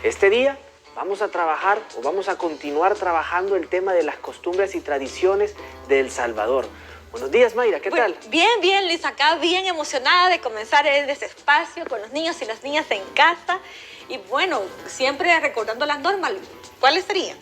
Este día vamos a trabajar o vamos a continuar trabajando el tema de las costumbres y tradiciones de El Salvador. Buenos días, Mayra, ¿qué tal? Bien, bien, Luis, acá bien emocionada de comenzar este espacio con los niños y las niñas en casa. Y bueno, siempre recordando las normas. ¿Cuáles serían?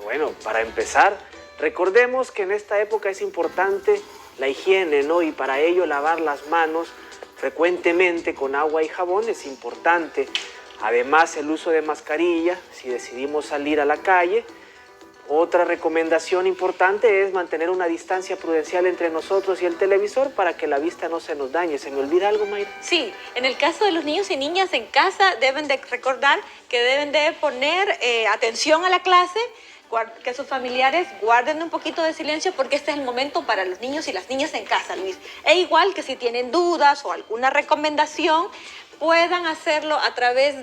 Bueno, para empezar, recordemos que en esta época es importante la higiene, ¿no? Y para ello lavar las manos frecuentemente con agua y jabón es importante. Además, el uso de mascarilla, si decidimos salir a la calle. Otra recomendación importante es mantener una distancia prudencial entre nosotros y el televisor para que la vista no se nos dañe. ¿Se me olvida algo, Mayra? Sí, en el caso de los niños y niñas en casa deben de recordar que deben de poner atención a la clase, que sus familiares guarden un poquito de silencio porque este es el momento para los niños y las niñas en casa, Luis. E igual que si tienen dudas o alguna recomendación, puedan hacerlo a través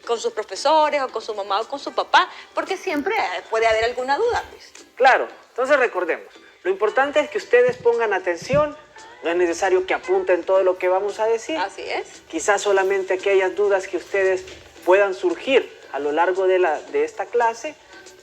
con sus profesores o con su mamá o con su papá, porque siempre puede haber alguna duda, Luis. Claro, entonces recordemos, lo importante es que ustedes pongan atención, no es necesario que apunten todo lo que vamos a decir. Así es. Quizás solamente aquellas dudas que ustedes puedan surgir a lo largo de esta clase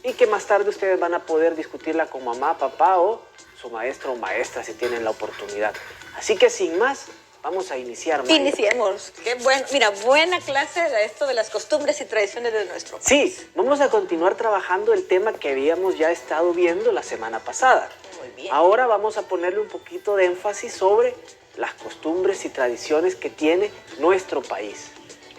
y que más tarde ustedes van a poder discutirla con mamá, papá o su maestro o maestra si tienen la oportunidad. Así que sin más, vamos a iniciar, Mayra. Iniciemos. Qué bueno. Mira, buena clase de esto de las costumbres y tradiciones de nuestro país. Sí, vamos a continuar trabajando el tema que habíamos ya estado viendo la semana pasada. Muy bien. Ahora vamos a ponerle un poquito de énfasis sobre las costumbres y tradiciones que tiene nuestro país.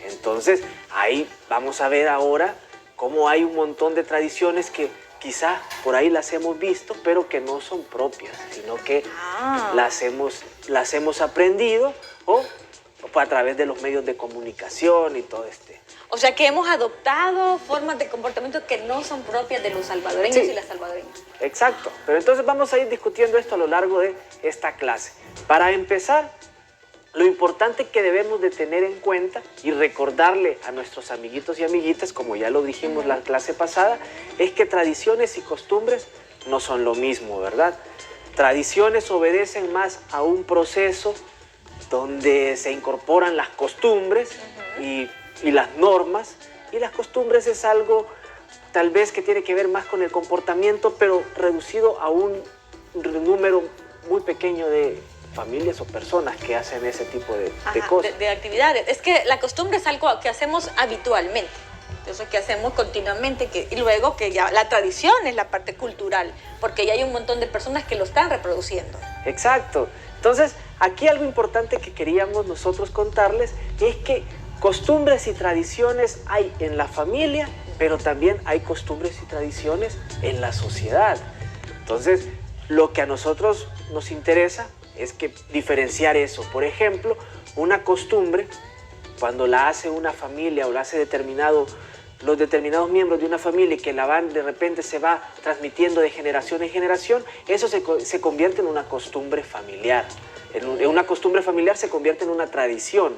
Entonces, ahí vamos a ver ahora cómo hay un montón de tradiciones que quizá por ahí las hemos visto, pero que no son propias, sino que las hemos aprendido o a través de los medios de comunicación y todo este. O sea que hemos adoptado formas de comportamiento que no son propias de los salvadoreños y las salvadoreñas. Exacto, pero entonces vamos a ir discutiendo esto a lo largo de esta clase. Para empezar, lo importante que debemos de tener en cuenta y recordarle a nuestros amiguitos y amiguitas, como ya lo dijimos la clase pasada, es que tradiciones y costumbres no son lo mismo, ¿verdad? Tradiciones obedecen más a un proceso donde se incorporan las costumbres y las normas, y las costumbres es algo tal vez que tiene que ver más con el comportamiento, pero reducido a un número muy pequeño de familias o personas que hacen ese tipo de cosas. De actividades. Es que la costumbre es algo que hacemos habitualmente, eso que hacemos continuamente, y luego que ya la tradición es la parte cultural, porque ya hay un montón de personas que lo están reproduciendo. Exacto. Entonces, aquí algo importante que queríamos nosotros contarles es que costumbres y tradiciones hay en la familia, pero también hay costumbres y tradiciones en la sociedad. Entonces, lo que a nosotros nos interesa es que diferenciar eso. Por ejemplo, una costumbre, cuando la hace una familia o la hace los determinados miembros de una familia y que de repente se va transmitiendo de generación en generación, eso se convierte en una costumbre familiar. En una costumbre familiar se convierte en una tradición.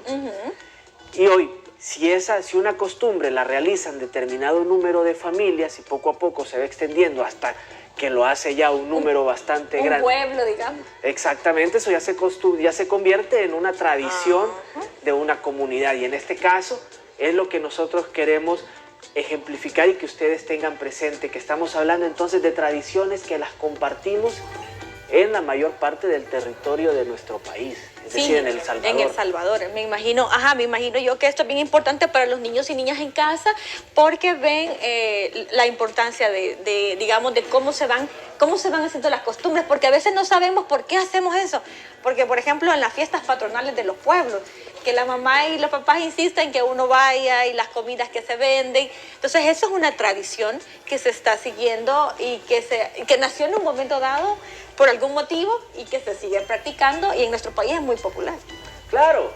Y hoy, si una costumbre la realizan determinado número de familias y poco a poco se va extendiendo hasta que lo hace ya un número bastante grande. Un pueblo, digamos. Exactamente, eso ya se convierte en una tradición de una comunidad. Y en este caso es lo que nosotros queremos ejemplificar y que ustedes tengan presente, que estamos hablando entonces de tradiciones que las compartimos en la mayor parte del territorio de nuestro país, es decir, en El Salvador. En El Salvador, me imagino yo que esto es bien importante para los niños y niñas en casa, porque ven la importancia digamos, de cómo se van haciendo las costumbres, porque a veces no sabemos por qué hacemos eso, porque por ejemplo en las fiestas patronales de los pueblos, que la mamá y los papás insisten que uno vaya y las comidas que se venden, entonces eso es una tradición que se está siguiendo y que nació en un momento dado por algún motivo y que se sigue practicando y en nuestro país es muy popular. Claro,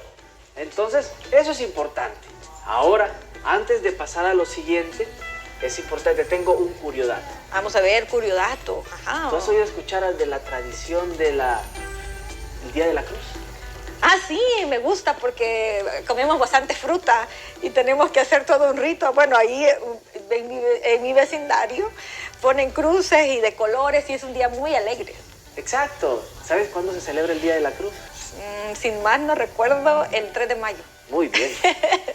entonces eso es importante. Ahora, antes de pasar a lo siguiente, es importante, tengo un curiodato. Vamos a ver, curiodato. ¿Tú has oído escuchar de la tradición del Día de la Cruz? Ah, sí, me gusta porque comemos bastante fruta y tenemos que hacer todo un rito. Bueno, ahí en mi vecindario ponen cruces y de colores y es un día muy alegre. Exacto. ¿Sabes cuándo se celebra el Día de la Cruz? Sin más no recuerdo, el 3 de mayo. Muy bien,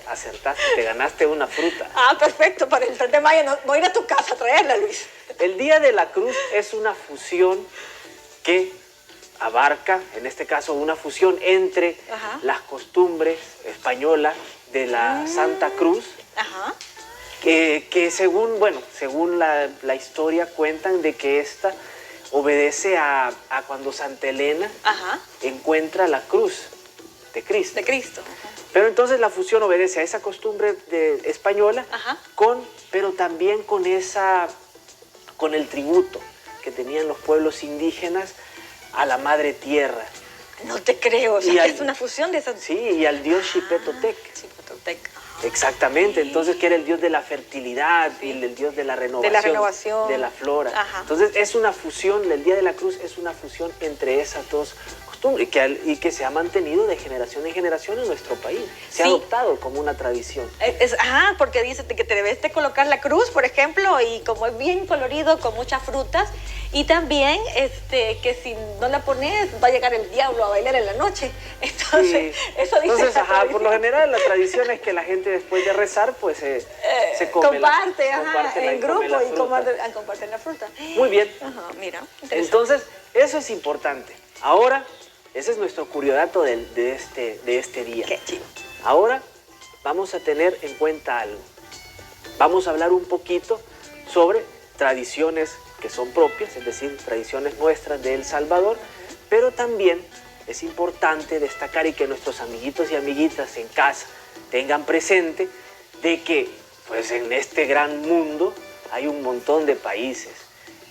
acertaste, te ganaste una fruta. Ah, perfecto, para el 3 de mayo voy a ir a tu casa a traerla, Luis. El Día de la Cruz es una fusión que abarca, en este caso, una fusión entre las costumbres españolas de la Santa Cruz, que según, bueno, según la historia cuentan de que esta obedece a cuando Santa Elena encuentra la cruz de Cristo. De Cristo. Pero entonces la fusión obedece a esa costumbre española, pero también con el tributo que tenían los pueblos indígenas a la madre tierra. No te creo, o sea, es una fusión de esas... Sí, y al dios Xipetotec. Xipetotec. Exactamente, entonces que era el dios de la fertilidad y el dios de la renovación, de la flora. Entonces es una fusión, el Día de la Cruz es una fusión entre esas dos costumbres y que se ha mantenido de generación en generación en nuestro país. Se ha adoptado como una tradición. Porque dice que te debes de colocar la cruz, por ejemplo, y como es bien colorido, con muchas frutas, y también que si no la pones va a llegar el diablo a bailar en la noche. Entonces, eso dice. Entonces, por lo general la tradición es que la gente después de rezar pues se comparte en grupo y comparten la fruta. Muy bien. Mira. Entonces, eso es importante. Ahora, ese es nuestro curiodato de este día. Qué chido. Ahora vamos a tener en cuenta algo. Vamos a hablar un poquito sobre tradiciones que son propias, es decir, tradiciones nuestras de El Salvador, pero también es importante destacar y que nuestros amiguitos y amiguitas en casa tengan presente de que pues en este gran mundo hay un montón de países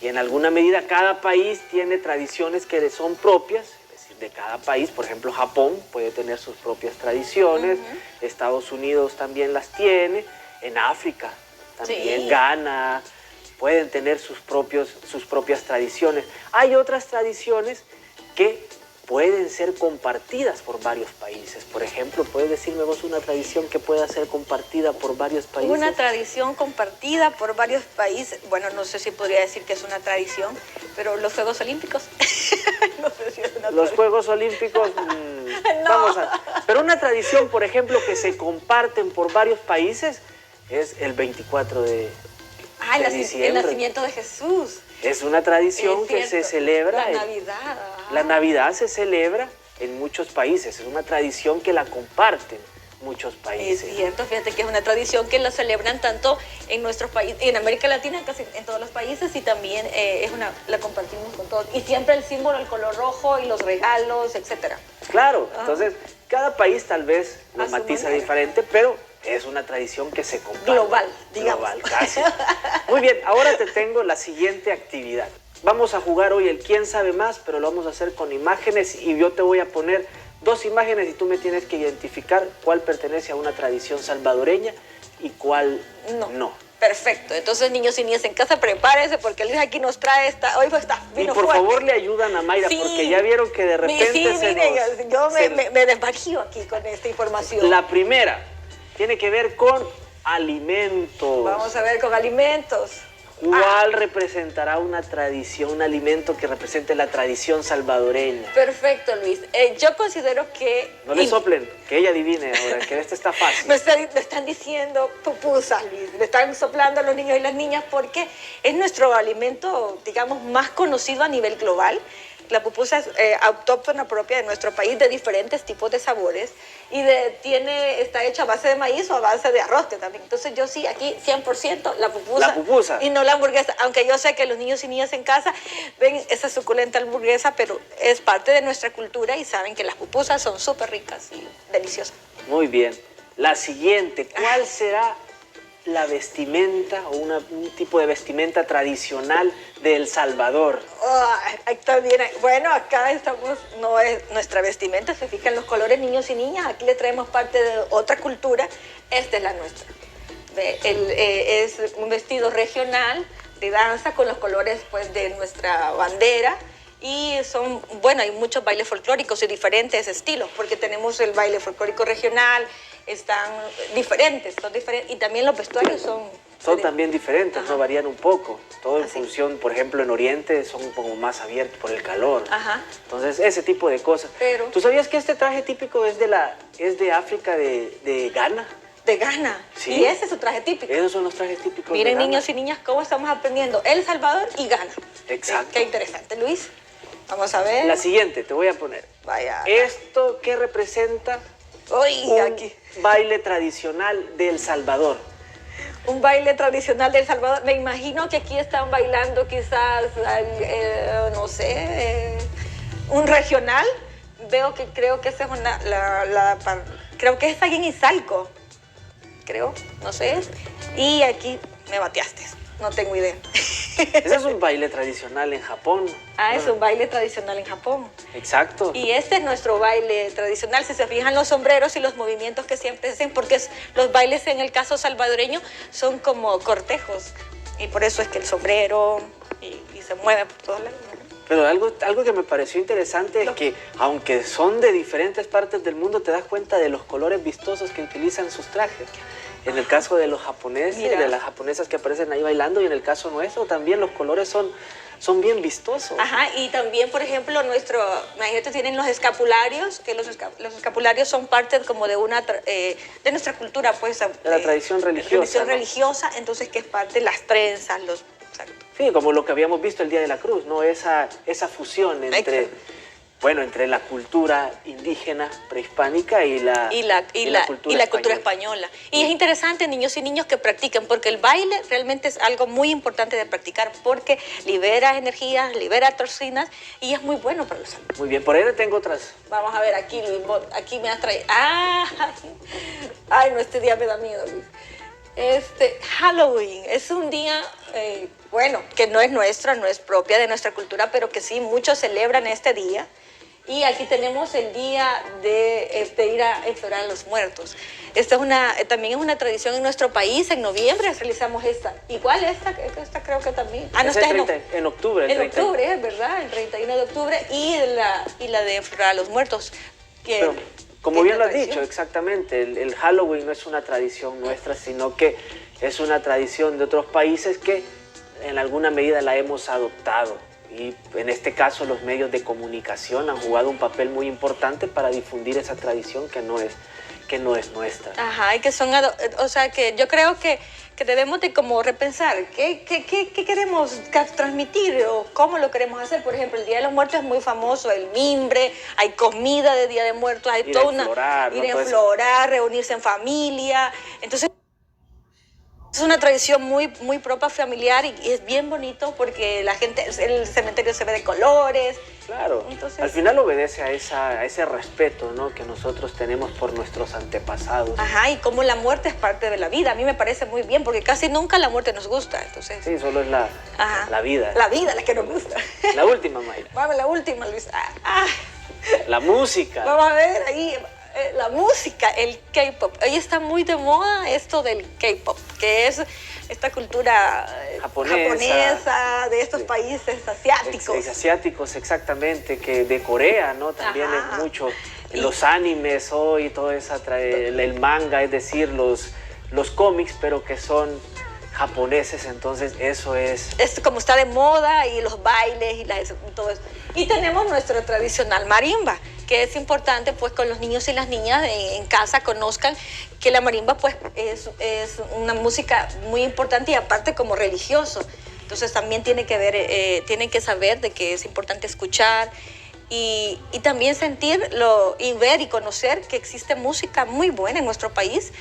y en alguna medida cada país tiene tradiciones que le son propias, es decir, de cada país. Por ejemplo, Japón puede tener sus propias tradiciones, Estados Unidos también las tiene, en África también, Ghana, pueden tener sus propias tradiciones. Hay otras tradiciones que pueden ser compartidas por varios países. Por ejemplo, ¿puedes decirme vos una tradición que pueda ser compartida por varios países? Una tradición compartida por varios países. Bueno, no sé si podría decir que es una tradición, pero los Juegos Olímpicos. No sé si es una los Juegos Olímpicos, no. Pero una tradición, por ejemplo, que se comparten por varios países es el 24 de diciembre. El nacimiento de Jesús. Es una tradición que se celebra. La Navidad. La Navidad se celebra en muchos países. Es una tradición que la comparten muchos países. Es cierto, fíjate que es una tradición que la celebran tanto en nuestros países, en América Latina, casi en todos los países, y también la compartimos con todos. Y siempre el símbolo, el color rojo y los regalos, etcétera. Claro, entonces cada país tal vez lo matiza diferente, pero es una tradición que se comparte. Global, digamos. Global, casi. Muy bien, ahora te tengo la siguiente actividad. Vamos a jugar hoy el quién sabe más, pero lo vamos a hacer con imágenes y yo te voy a poner 2 imágenes y tú me tienes que identificar cuál pertenece a una tradición salvadoreña y cuál no. Perfecto. Entonces, niños y niñas en casa, prepárense porque Luis aquí nos trae vino y por fuerte. favor le ayudan a Mayra porque ya vieron que de repente yo me desvarío aquí con esta información. La primera tiene que ver con alimentos. Vamos a ver con alimentos. ¿Cuál representará una tradición, un alimento que represente la tradición salvadoreña? Perfecto, Luis. Yo considero que... No le soplen, que ella adivine ahora, que esto está fácil. Me están diciendo pupusas, Luis. Me están soplando los niños y las niñas porque es nuestro alimento, digamos, más conocido a nivel global. La pupusa es autóctona propia de nuestro país, de diferentes tipos de sabores, y está hecha a base de maíz o a base de arroz, que también. Entonces yo sí, aquí 100% la pupusa. La pupusa. Y no la hamburguesa, aunque yo sé que los niños y niñas en casa ven esa suculenta hamburguesa, pero es parte de nuestra cultura y saben que las pupusas son súper ricas y deliciosas. Muy bien. La siguiente, ¿cuál será la vestimenta o un tipo de vestimenta tradicional de El Salvador? Está bien. Bueno, acá estamos, no es nuestra vestimenta, se fijan los colores, niños y niñas, aquí le traemos parte de otra cultura, esta es la nuestra. Es un vestido regional de danza con los colores pues, de nuestra bandera. Y hay muchos bailes folclóricos y diferentes estilos, porque tenemos el baile folclórico regional, están diferentes, son diferentes, y también los vestuarios son también diferentes, Ajá. ¿no? Varían un poco. Todo en Así. función, por ejemplo, en Oriente son como más abiertos por el calor. Ajá. Entonces, ese tipo de cosas. Pero- ¿Tú sabías que este traje típico es de África, de Ghana? de Ghana. Sí. Y ese es su traje típico. Esos son los trajes típicos Miren, de Ghana. niños y niñas, cómo estamos aprendiendo El Salvador y Ghana. Exacto. Qué interesante, Luis. Vamos a ver. La siguiente, te voy a poner. Vaya. ¿Esto qué representa? Uy, Un aquí. baile tradicional de El Salvador. Un baile tradicional de El Salvador. Me imagino que aquí están bailando quizás, no sé, un regional. Creo que esa es creo que es aquí en Izalco. Creo, no sé. Y aquí me bateaste. No tengo idea. Ese es un baile tradicional en Japón. Es un baile tradicional en Japón. Exacto. Y este es nuestro baile tradicional. Si se fijan los sombreros y los movimientos que siempre hacen, porque los bailes en el caso salvadoreño son como cortejos. Y por eso es que el sombrero y se mueve por todos lados. Pero algo que me pareció interesante es que, aunque son de diferentes partes del mundo, te das cuenta de los colores vistosos que utilizan sus trajes. En el caso de los japoneses, Mira. de las japonesas que aparecen ahí bailando, y en el caso nuestro también los colores son bien vistosos. Ajá, y también, por ejemplo, imagínate, tienen los escapularios, que los escapularios son parte como de de nuestra cultura, pues. De la tradición religiosa, ¿no? religiosa, entonces que es parte de las trenzas, exacto. Sí, como lo que habíamos visto el Día de la Cruz, ¿no? Esa fusión entre, Exacto. bueno, entre la cultura indígena prehispánica y la cultura española. Y es interesante, niños y niños, que practiquen, porque el baile realmente es algo muy importante de practicar, porque libera energías, libera toxinas y es muy bueno para la salud. Muy bien, por ahí tengo otras. Vamos a ver, aquí me has traído. Ay, no, este día me da miedo, Luis. Halloween es un día, bueno, que no es nuestra, no es propia de nuestra cultura, pero que sí, muchos celebran este día. Y aquí tenemos el día de ir a explorar a los muertos. También es una tradición en nuestro país. En noviembre realizamos esta. Igual esta creo que también. No, está en octubre. En octubre, es verdad, el 31 de octubre. Y la de explorar a los muertos. Pero, como bien lo has dicho, exactamente, el Halloween no es una tradición nuestra, sino que es una tradición de otros países que en alguna medida la hemos adoptado. Y en este caso los medios de comunicación han jugado un papel muy importante para difundir esa tradición que no es nuestra. Ajá, y que o sea, que yo creo que debemos de como repensar qué queremos transmitir o cómo lo queremos hacer. Por ejemplo, el Día de los Muertos es muy famoso, el mimbre, hay comida de Día de Muertos, hay Ir a explorar, reunirse en familia. Entonces, es una tradición muy, muy propia, familiar, y es bien bonito porque el cementerio se ve de colores. Claro, entonces, al final obedece a ese respeto, ¿no?, que nosotros tenemos por nuestros antepasados. Ajá, y como la muerte es parte de la vida. A mí me parece muy bien porque casi nunca la muerte nos gusta. Entonces, sí, solo es la vida. La vida la que nos gusta. La última, Mayra. Vamos, la última, Luis. La música. Vamos a ver ahí. La música, el K-pop. Hoy está muy de moda esto del K-pop, que es esta cultura japonesa de estos países asiáticos. Asiáticos, exactamente, que de Corea, ¿no? También es mucho. Los animes hoy, todo el manga, es decir, los cómics, pero que son japoneses, entonces eso es como está de moda, y los bailes y todo eso. Y tenemos nuestro tradicional marimba, que es importante pues con los niños y las niñas en casa conozcan que la marimba pues es una música muy importante, y aparte como religioso. Entonces también tienen que saber de que es importante escuchar y también sentirlo y ver y conocer que existe música muy buena en nuestro país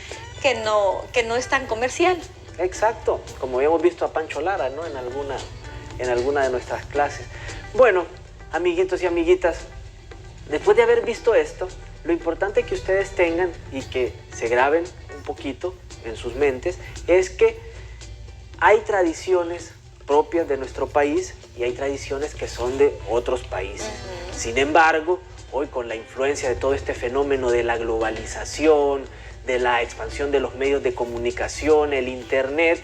que no es tan comercial. Exacto, como habíamos visto a Pancho Lara, ¿no?, en alguna de nuestras clases. Bueno, amiguitos y amiguitas, después de haber visto esto, lo importante que ustedes tengan y que se graben un poquito en sus mentes es que hay tradiciones propias de nuestro país y hay tradiciones que son de otros países. Uh-huh. Sin embargo, hoy con la influencia de todo este fenómeno de la globalización, de la expansión de los medios de comunicación, el internet,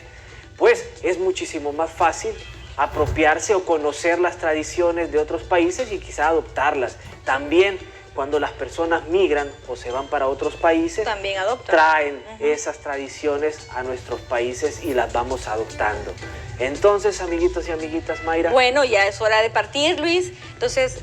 pues es muchísimo más fácil apropiarse o conocer las tradiciones de otros países y quizá adoptarlas. También cuando las personas migran o se van para otros países, También adoptan. traen esas tradiciones a nuestros países y las vamos adoptando. Entonces, amiguitos y amiguitas, Mayra. Bueno, ya es hora de partir, Luis. Entonces,